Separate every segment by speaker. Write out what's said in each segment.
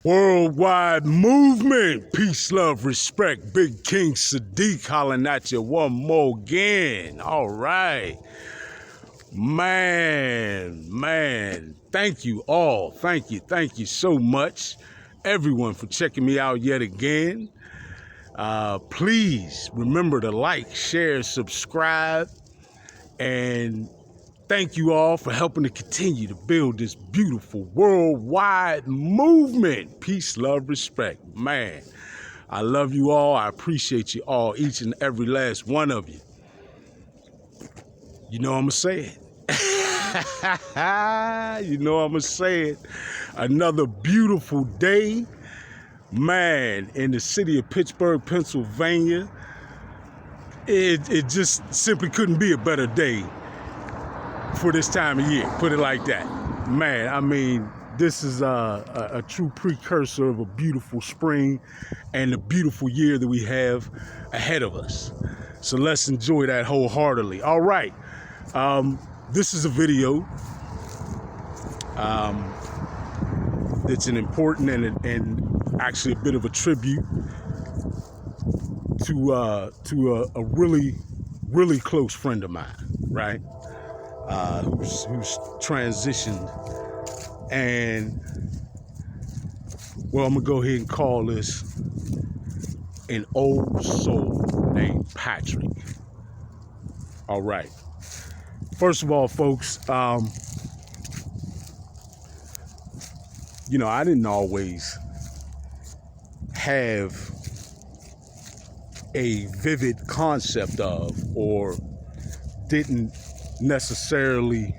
Speaker 1: Worldwide movement, peace, love, respect. Big King Sadiq hollering at you one more again. All right. Man. Thank you all. Thank you so much, everyone, for checking me out yet again. Please remember to like, share, subscribe, and thank you all for helping to continue to build this beautiful worldwide movement. Peace, love, respect. Man, I love you all. I appreciate you all, each and every last one of you. You know I'm going to say it. You know I'm going to say it. Another beautiful day, man, in the city of Pittsburgh, Pennsylvania. It just simply couldn't be a better day for this time of year, put it like that. Man, I mean, this is a true precursor of a beautiful spring and the beautiful year that we have ahead of us. So let's enjoy that wholeheartedly. All right, this is a video. It's an important and actually a bit of a tribute to a really close friend of mine, right? Who's transitioned, and well, I'm gonna go ahead and call this an old soul named Patrick. All right. First of all, folks, you know, I didn't always have a vivid concept of, or didn't necessarily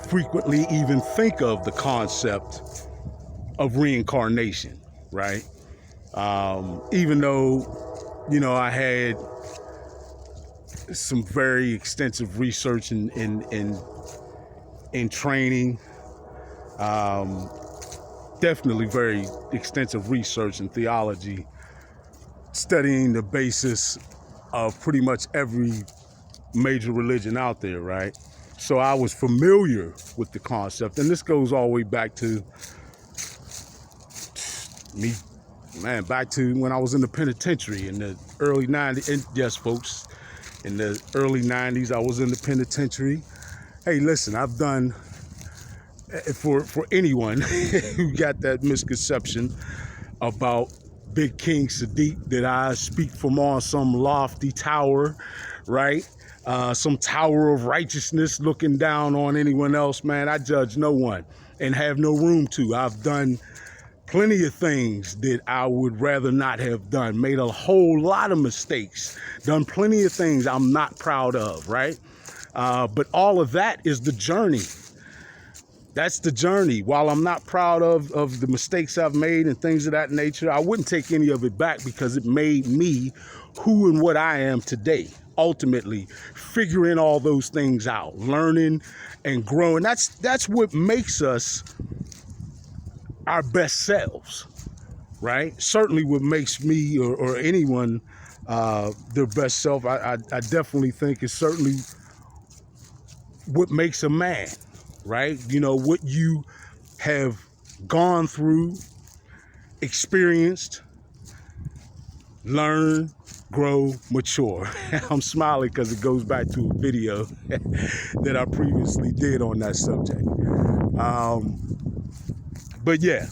Speaker 1: frequently even think of the concept of reincarnation, right? Even though, you know, I had some very extensive research in training, definitely very extensive research in theology, studying the basis of pretty much every major religion out there, right? So I was familiar with the concept, and this goes all the way back to me, man, back to when I was in the penitentiary in the early 90s. And yes, folks, in the early 90s, I was in the penitentiary. Hey, listen, I've done, for anyone who got that misconception about Big King Sadiq, that I speak from on some lofty tower, right? Some tower of righteousness looking down on anyone else, man. I judge no one and have no room to. I've done plenty of things that I would rather not have done, made a whole lot of mistakes, done plenty of things I'm not proud of, right? But all of that is the journey. That's the journey. While I'm not proud of the mistakes I've made and things of that nature, I wouldn't take any of it back, because it made me who and what I am today. Ultimately, figuring all those things out, learning and growing. That's what makes us our best selves, right? Certainly what makes me or anyone their best self, I definitely think is certainly what makes a man, right? You know, what you have gone through, experienced, learn, grow, mature. I'm smiling because it goes back to a video that I previously did on that subject. But yeah,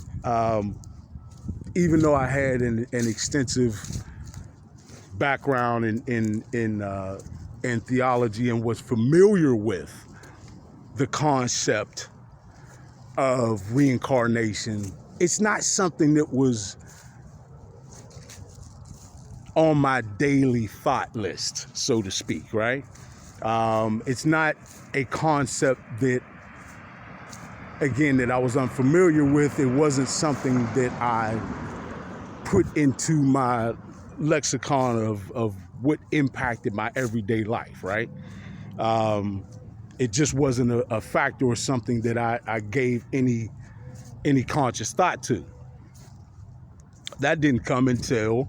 Speaker 1: even though I had an extensive background in theology and was familiar with the concept of reincarnation, it's not something that was on my daily thought list, so to speak, right? It's not a concept that, again, that I was unfamiliar with. It wasn't something that I put into my lexicon of what impacted my everyday life, right? It just wasn't a factor or something that I gave any conscious thought to. That didn't come until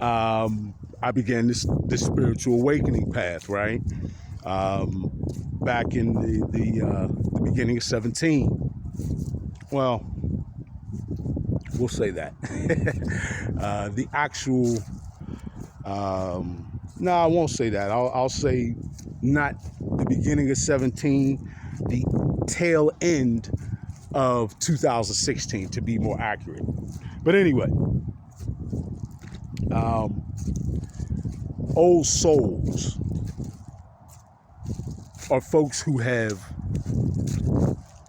Speaker 1: I began this spiritual awakening path, right? Back in the beginning of 17. Well, We'll say that. The actual, no, I won't say that. I'll say not the beginning of 17, the tail end of 2016 to be more accurate. But anyway, old souls are folks who have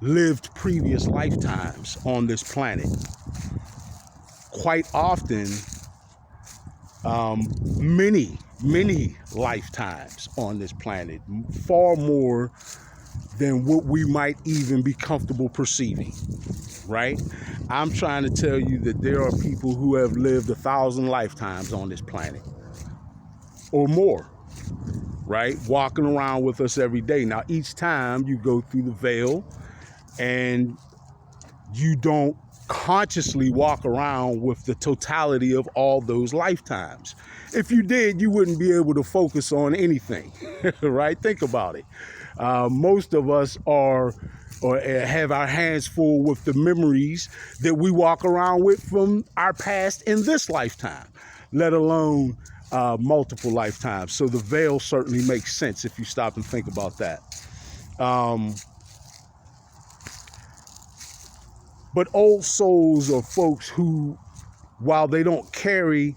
Speaker 1: lived previous lifetimes on this planet. Quite often, many lifetimes on this planet, far more than what we might even be comfortable perceiving, right? I'm trying to tell you that there are people who have lived 1,000 lifetimes on this planet or more, right? Walking around with us every day. Now, each time you go through the veil and you don't consciously walk around with the totality of all those lifetimes. If you did, you wouldn't be able to focus on anything, right? Think about it. Most of us are or have our hands full with the memories that we walk around with from our past in this lifetime, let alone multiple lifetimes. So the veil certainly makes sense if you stop and think about that. But old souls are folks who, while they don't carry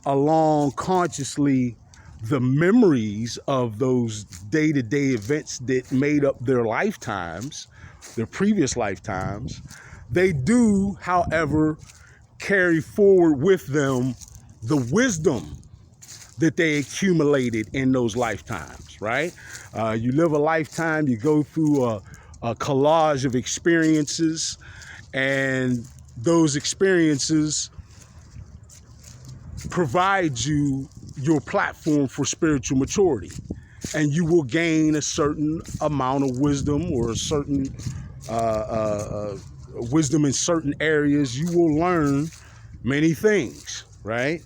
Speaker 1: along consciously the memories of those day-to-day events that made up their lifetimes, their previous lifetimes, they do, however, carry forward with them the wisdom that they accumulated in those lifetimes, right? You live a lifetime, you go through a collage of experiences, and those experiences provide you your platform for spiritual maturity. And you will gain a certain amount of wisdom or a certain wisdom in certain areas. You will learn many things, right?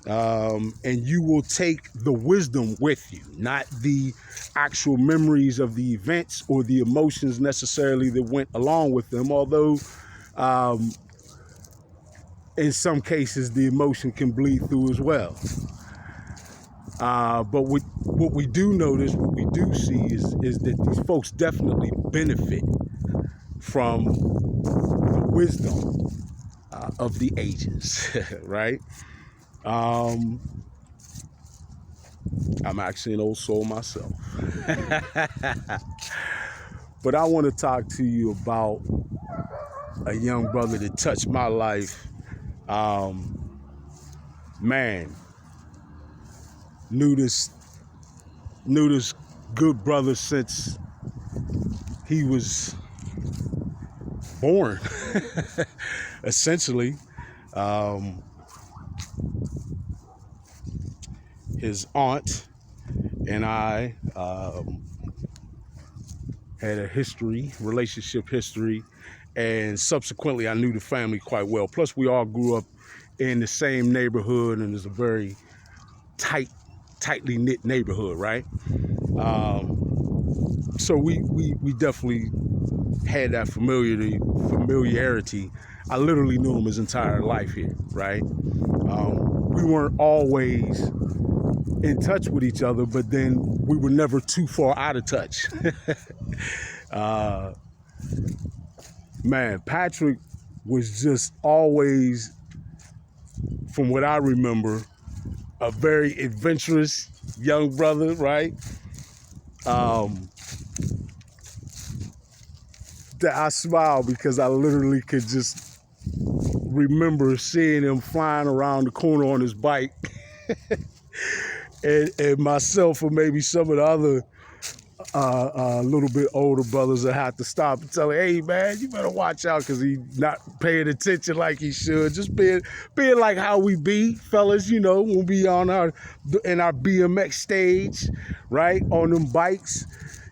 Speaker 1: And you will take the wisdom with you, not the actual memories of the events or the emotions necessarily that went along with them, although in some cases the emotion can bleed through as well. But what we do notice, what we do see is that these folks definitely benefit from the wisdom of the ages, right? I'm actually an old soul myself. But I want to talk to you about a young brother that touched my life. Man, knew this good brother since he was born, essentially. His aunt and I had a relationship history, and subsequently I knew the family quite well. Plus, we all grew up in the same neighborhood, and it's a very tightly knit neighborhood, right? So we definitely had that familiarity. I literally knew him his entire life here, right? We weren't always in touch with each other, but then we were never too far out of touch. Man, Patrick was just always, from what I remember, a very adventurous young brother, right? That I smile because I literally could just remember seeing him flying around the corner on his bike. and myself or maybe some of the other little bit older brothers that had to stop and tell him, hey man, you better watch out because he's not paying attention like he should. Just being like how we be, fellas, you know, when we on in our BMX stage, right? On them bikes,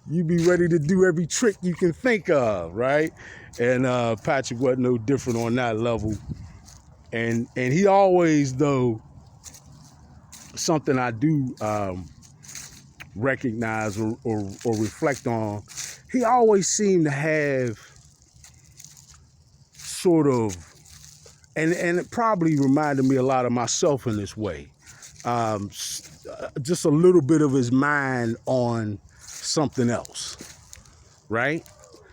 Speaker 1: you be ready to do every trick you can think of, right? And Patrick wasn't no different on that level. And he always, though, something I do recognize or reflect on, he always seemed to have sort of and it probably reminded me a lot of myself in this way. Just a little bit of his mind on something else, right?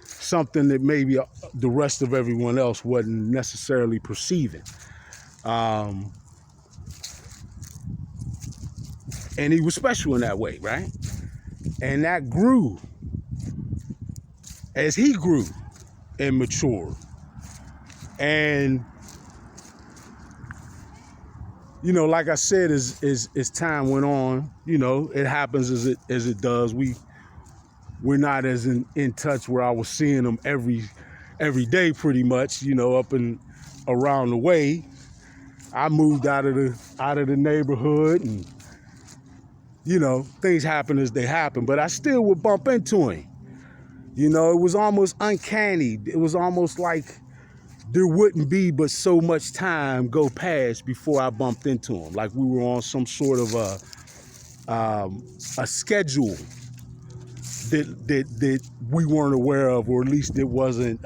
Speaker 1: Something that maybe the rest of everyone else wasn't necessarily perceiving. And he was special in that way, right? And that grew as he grew and matured. And, you know, like I said, as time went on, you know, it happens as it does. We're not as in touch where I was seeing him every day pretty much, you know, up and around the way. I moved out of the neighborhood, and, you know, things happen as they happen, but I still would bump into him. You know, it was almost uncanny. It was almost like there wouldn't be but so much time go past before I bumped into him. Like we were on some sort of a schedule that we weren't aware of, or at least it wasn't,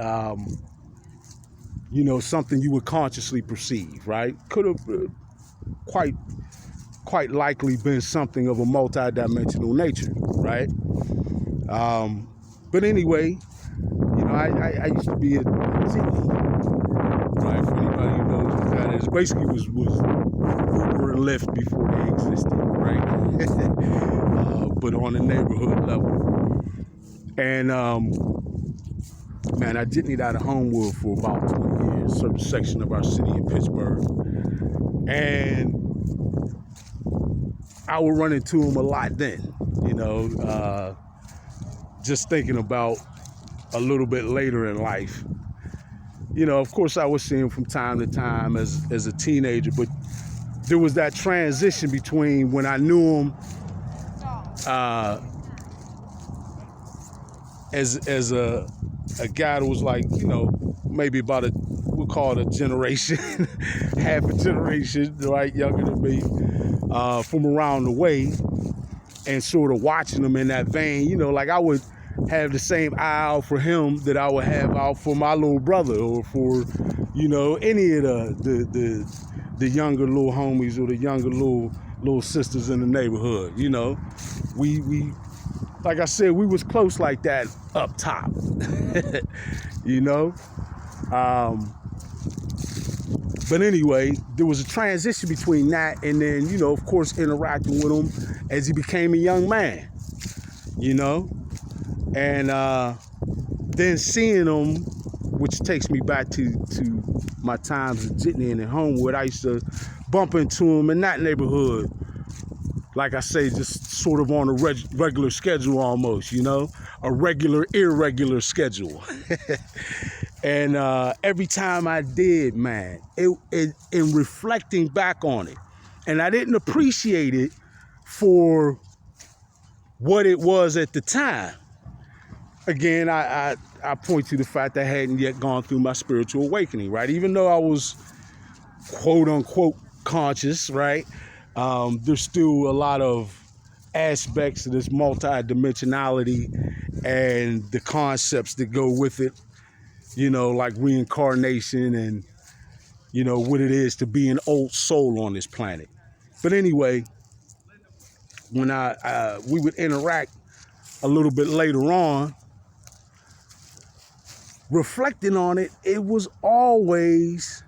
Speaker 1: you know, something you would consciously perceive, right? Could have quite likely been something of a multi-dimensional nature, right? But anyway, you know, I used to be a Ziggy, right? For anybody who knows what that is, basically was Uber and Lyft before they existed, right? But on a neighborhood level. And man, I jitneyed out of Homewood for about 20 years, a certain section of our city in Pittsburgh. And I would run into him a lot then, you know, just thinking about a little bit later in life. You know, of course, I would see him from time to time as a teenager, but there was that transition between when I knew him as a guy that was like, you know, maybe about we'll call it a generation, half a generation, right, younger than me, from around the way, and sort of watching him in that vein. You know, like I would have the same eye out for him that I would have out for my little brother, or for, you know, any of the younger little homies or the younger little sisters in the neighborhood. You know, we like I said, we was close like that up top, you know. But anyway, there was a transition between that and then, you know, of course, interacting with him as he became a young man, you know. And then seeing him, which takes me back to my times at Jitney and at Homewood. I used to bump into him in that neighborhood, like I say, just sort of on a regular schedule almost, you know, a regular, irregular schedule. And every time I did, man, it in reflecting back on it, and I didn't appreciate it for what it was at the time. Again, I point to the fact that I hadn't yet gone through my spiritual awakening, right? Even though I was quote unquote conscious, right? There's still a lot of aspects of this multi-dimensionality and the concepts that go with it, you know, like reincarnation and, you know, what it is to be an old soul on this planet. But anyway, when we would interact a little bit later on, reflecting on it, it was always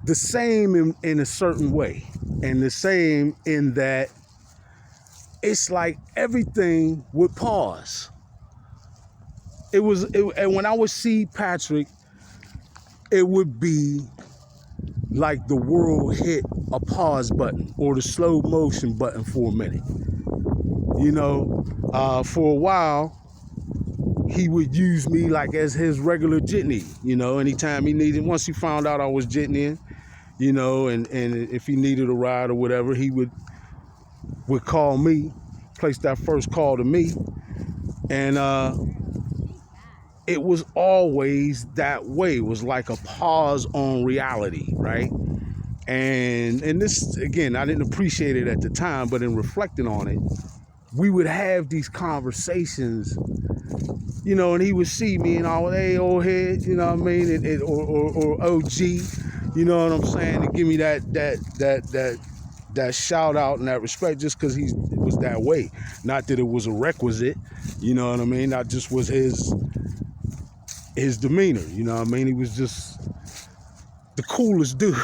Speaker 1: the same in a certain way, and the same in that it's like everything would pause. And when I would see Patrick, it would be like the world hit a pause button or the slow motion button for a minute. You know, for a while, he would use me like as his regular jitney, you know, anytime he needed. Once he found out I was jitneying, you know, and if he needed a ride or whatever, he would call me, place that first call to me. And it was always that way. It was like a pause on reality, right? And this, again, I didn't appreciate it at the time, but in reflecting on it, we would have these conversations, you know, and he would see me and all, hey, old head, you know what I mean, or OG, you know what I'm saying, to give me that shout out and that respect, just because he was that way. Not that it was a requisite, you know what I mean, not just was his demeanor, you know what I mean. He was just the coolest dude,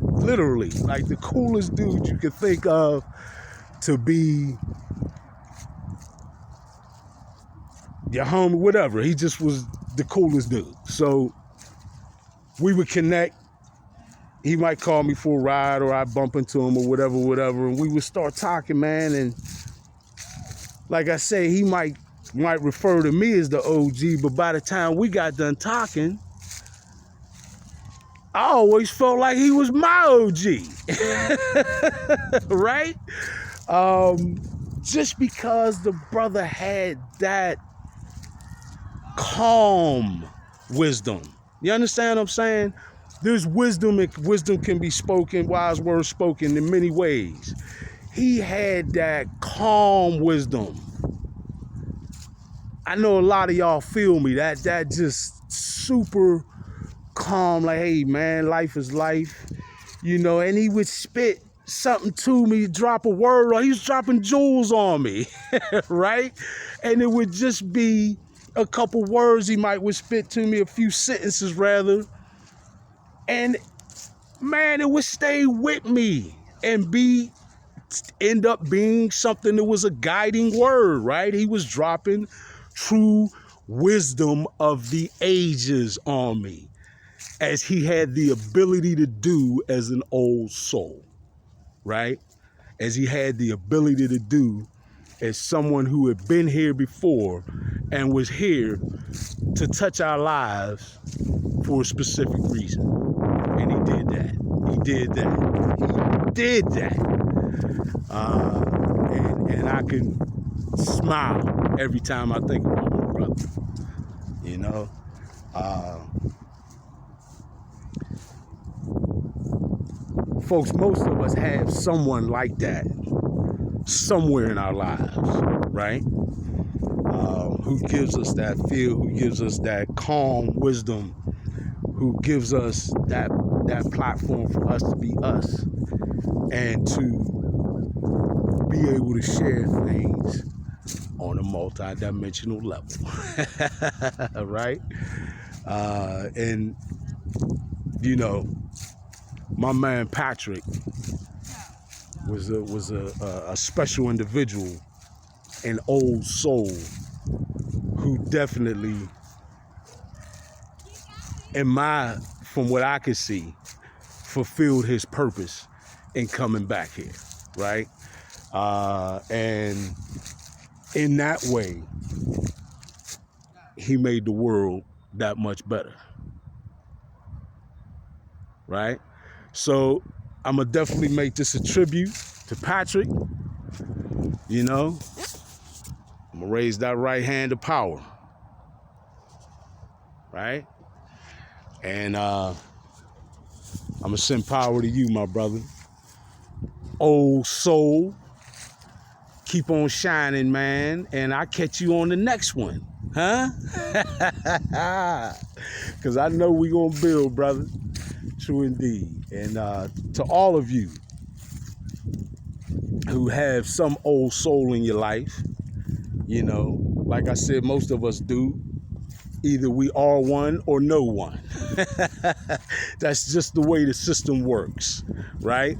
Speaker 1: literally, like the coolest dude you could think of to be your homie, whatever. He just was the coolest dude. So we would connect. He might call me for a ride, or I'd bump into him, or whatever, and we would start talking, man. And like I say, he might refer to me as the OG, but by the time we got done talking, I always felt like he was my OG, right? Just because the brother had that calm wisdom. You understand what I'm saying? There's wisdom, and wisdom can be spoken, wise words spoken in many ways. He had that calm wisdom. I know a lot of y'all feel me, that just super calm, like, hey man, life is life, you know. And he would spit something to me, drop a word, or he was dropping jewels on me, right? And it would just be a couple words he would spit to me, a few sentences rather, and man, it would stay with me and end up being something that was a guiding word, right? He was dropping true wisdom of the ages on me, as he had the ability to do as an old soul, right? As he had the ability to do as someone who had been here before and was here to touch our lives for a specific reason. And he did that. He did that. And I can smile every time I think about my brother, you know. Folks, most of us have someone like that somewhere in our lives, right? Who gives us that feel, who gives us that calm wisdom, who gives us that platform for us to be us and to be able to share things on a multi-dimensional level, right? And, you know, my man Patrick was a special individual, an old soul, who definitely, from what I could see, fulfilled his purpose in coming back here, right? And in that way, he made the world that much better, right? So I'm gonna definitely make this a tribute to Patrick, you know. I'm gonna raise that right hand of power, right? And I'm gonna send power to you, my brother. Old soul, keep on shining, man. And I'll catch you on the next one, huh? Because I know we gonna build, brother. True indeed. And to all of you who have some old soul in your life, you know, like I said, most of us do. Either we are one or no one. That's just the way the system works, right?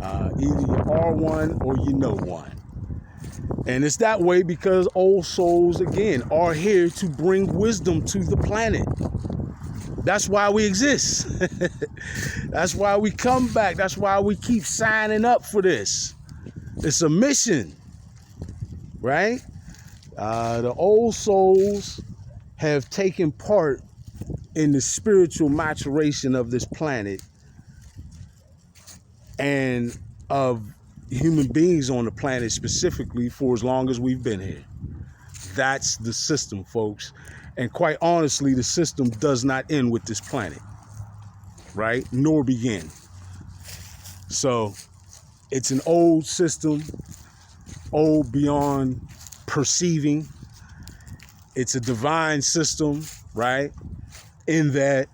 Speaker 1: Either you are one or you know one. And it's that way because old souls, again, are here to bring wisdom to the planet. That's why we exist. That's why we come back. That's why we keep signing up for this. It's a mission, right? The old souls have taken part in the spiritual maturation of this planet and of human beings on the planet specifically for as long as we've been here. That's the system, folks. And quite honestly, the system does not end with this planet, right? Nor begin. So it's an old system old beyond perceiving. It's a divine system, right? In that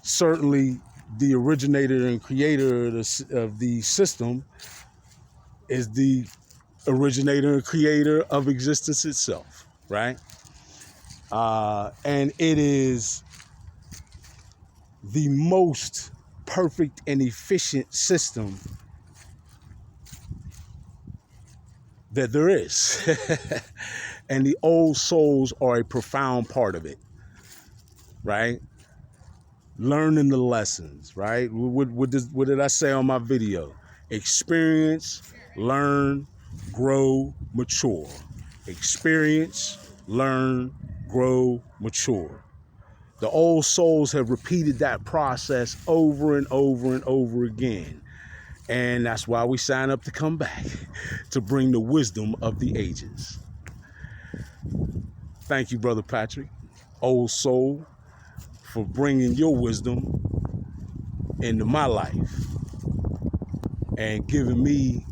Speaker 1: certainly the originator and creator of the system is the originator and creator of existence itself, right? And it is the most perfect and efficient system that there is. And the old souls are a profound part of it, right? Learning the lessons, right? What did I say on my video? Experience, learn, grow, mature. Experience, learn, grow, mature. The old souls have repeated that process over and over and over again. And that's why we sign up to come back, to bring the wisdom of the ages. Thank you, Brother Patrick, old soul, for bringing your wisdom into my life and giving me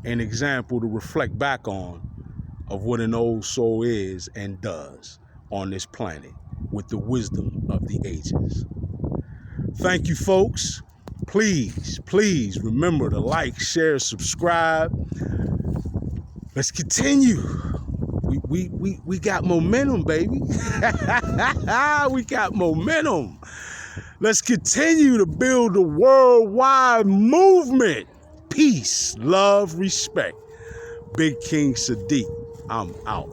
Speaker 1: an example to reflect back on of what an old soul is and does on this planet with the wisdom of the ages. Thank you, folks. Please remember to like, share, subscribe. Let's continue. We got momentum, baby. We got momentum. Let's continue to build a worldwide movement. Peace, love, respect. Big King Sadiq, I'm out.